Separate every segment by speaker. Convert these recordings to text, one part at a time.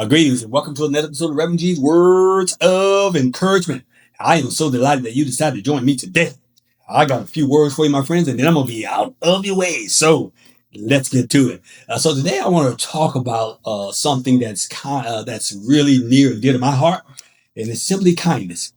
Speaker 1: Greetings and welcome to another episode of Reverend G's Words of Encouragement. I am so delighted that you decided to join me today. I got a few words for you, my friends, and then I'm going to be out of your way. So let's get to it. So today I want to talk about something that's really near and dear to my heart, and it's simply kindness.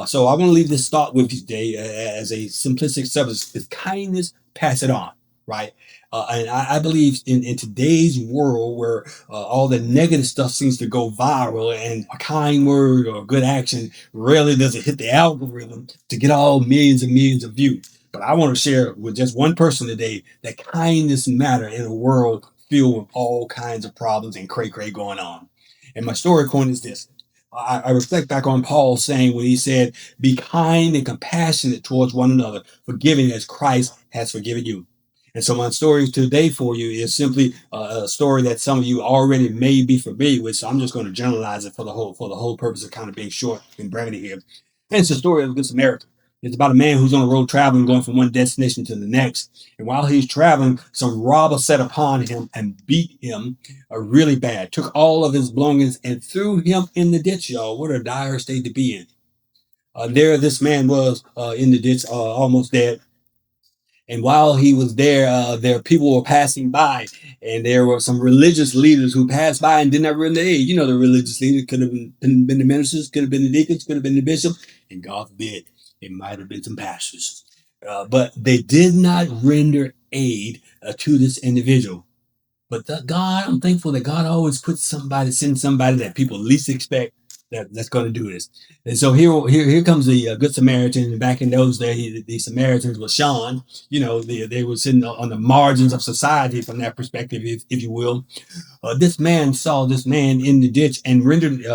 Speaker 1: So I want to leave this thought with you today as a simplistic subject. Is kindness, pass it on, right? And I believe in today's world where all the negative stuff seems to go viral and a kind word or a good action rarely does it hit the algorithm to get all millions and millions of views. But I want to share with just one person today that kindness matter in a world filled with all kinds of problems and cray going on. And my story point is this. I reflect back on Paul saying when he said, be kind and compassionate towards one another, forgiving as Christ has forgiven you. And so my story today for you is simply a story that some of you already may be familiar with. So I'm just going to generalize it for the whole purpose of kind of being short and brevity here. And it's the story of a good Samaritan. It's about a man who's on the road traveling, going from one destination to the next. And while he's traveling, some robbers set upon him and beat him really bad. Took all of his belongings and threw him in the ditch, y'all. What a dire state to be in. There, this man was in the ditch, almost dead. And while he was there, there people were passing by, and there were some religious leaders who passed by and did not really. You know, the religious leaders could have been the ministers, could have been the deacons, could have been the bishop, and God forbid, it might have been some pastors. But they did not render aid to this individual. But God, I'm thankful that God always puts send somebody that people least expect that's going to do this. And so here comes the Good Samaritan. And back in those days, the Samaritans were shunned. You know, they were sitting on the margins of society from that perspective, if you will. This man saw this man in the ditch and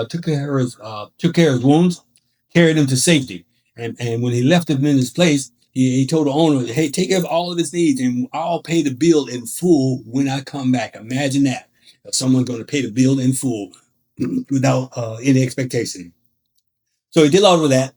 Speaker 1: took care of his wounds, carried him to safety. And when he left him in his place, he told the owner, hey, take care of all of his needs and I'll pay the bill in full when I come back. Imagine that. Someone going to pay the bill in full without any expectation. So he did all of that.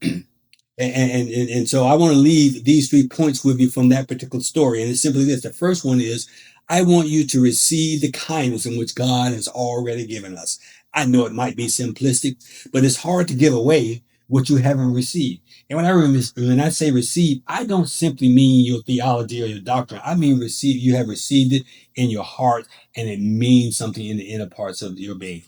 Speaker 1: And so I want to leave these 3 points with you from that particular story. And it's simply this. The first one is, I want you to receive the kindness in which God has already given us. I know it might be simplistic, but it's hard to give away what you haven't received. And when I say receive, I don't simply mean your theology or your doctrine. I mean receive. You have received it in your heart, and it means something in the inner parts of your being.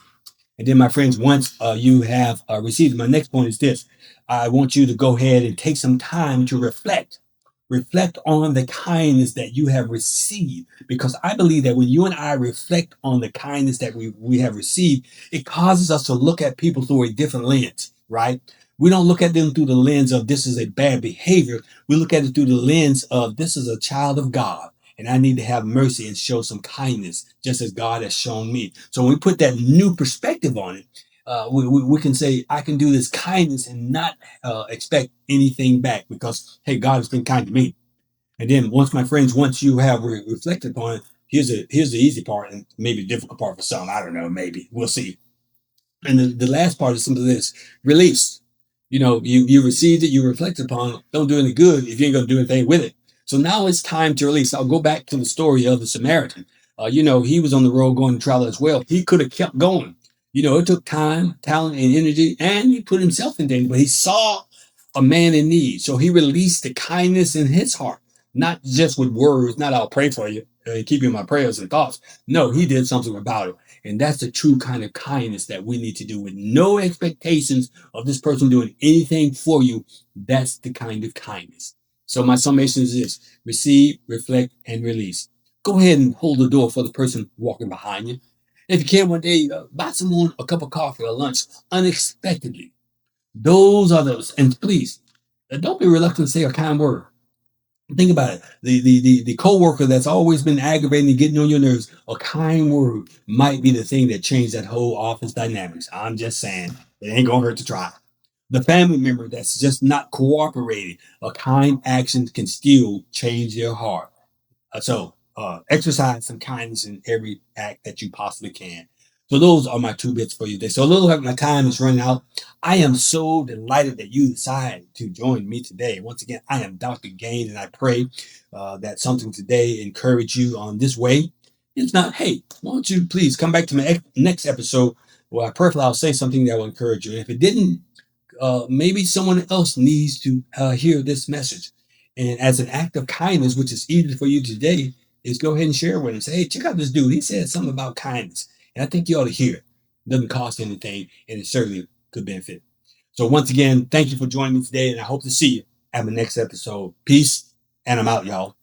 Speaker 1: And then, my friends, once you have received, my next point is this. I want you to go ahead and take some time to reflect. Reflect on the kindness that you have received. Because I believe that when you and I reflect on the kindness that we have received, it causes us to look at people through a different lens, right? We don't look at them through the lens of this is a bad behavior. We look at it through the lens of this is a child of God. And I need to have mercy and show some kindness, just as God has shown me. So when we put that new perspective on it, we can say, I can do this kindness and not expect anything back because, hey, God has been kind to me. And then once you have reflected upon it, here's the easy part and maybe the difficult part for some. I don't know, maybe. We'll see. And the last part is simply this: release. You know, you received it, you reflected upon it. Don't do any good if you ain't gonna do anything with it. So now it's time to release. I'll go back to the story of the Samaritan. He was on the road going to travel as well. He could have kept going. It took time, talent, and energy, and he put himself in danger. But he saw a man in need, so he released the kindness in his heart, not just with words. Not I'll pray for you and keep you in my prayers and thoughts. No, he did something about it. And that's the true kind of kindness that we need to do with no expectations of this person doing anything for you. That's the kind of kindness. So my summation is this: receive, reflect, and release. Go ahead and hold the door for the person walking behind you. If you can one day, buy someone a cup of coffee or lunch unexpectedly. Those are those. And please, don't be reluctant to say a kind word. Think about it. The coworker that's always been aggravating and getting on your nerves, a kind word might be the thing that changed that whole office dynamics. I'm just saying, it ain't gonna hurt to try. The family member that's just not cooperating, a kind action can still change their heart. So exercise some kindness in every act that you possibly can. So those are my 2 bits for you today. So a little like my time is running out. I am so delighted that you decided to join me today. Once again, I am Dr. Gaines, and I pray that something today encourage you on this way. If not, hey, why don't you please come back to my next episode Well, I prayerfully I'll say something that will encourage you. And if it didn't, maybe someone else needs to hear this message. And as an act of kindness, which is easy for you today, is go ahead and share with them. Say, hey, check out this dude. He said something about kindness. And I think you ought to hear it. It doesn't cost anything, and it certainly could benefit. So once again, thank you for joining me today, and I hope to see you at the next episode. Peace, and I'm out, y'all.